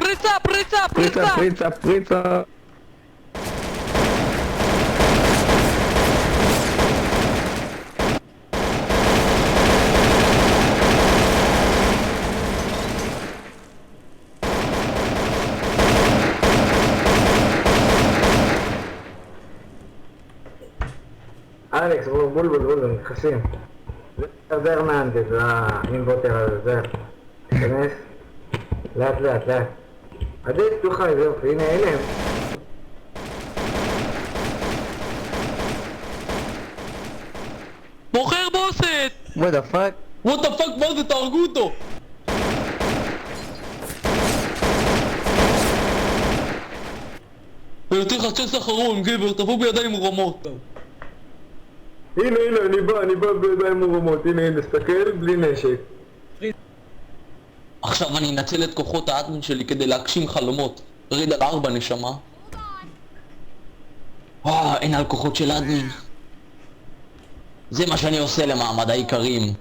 פריצה, פריצה, פריצה! פריצה, פריצה! אלכס, בולבול, נכנסים. זה הרננדז, האינבוטר הזה, תיכנס. לאט. הדלת פתוחה, זהו, הנה, הנה הם. בוחר בוסת! What the fuck? וואט דה פאק, מה זה? תהרגו אותו! ויותר חצ'ס אחרון, גבר, תבוא בידיים מורמות. הנה, אני בא בידיים מורמות, הנה, תסתכל, בלי נשק. עכשיו אני אנצל את כוחות האדמין שלי כדי להגשים חלומות. רד על 4 נשמה. אין על כוחות של אדמין. זה מה שאני עושה למעמד העיקרים.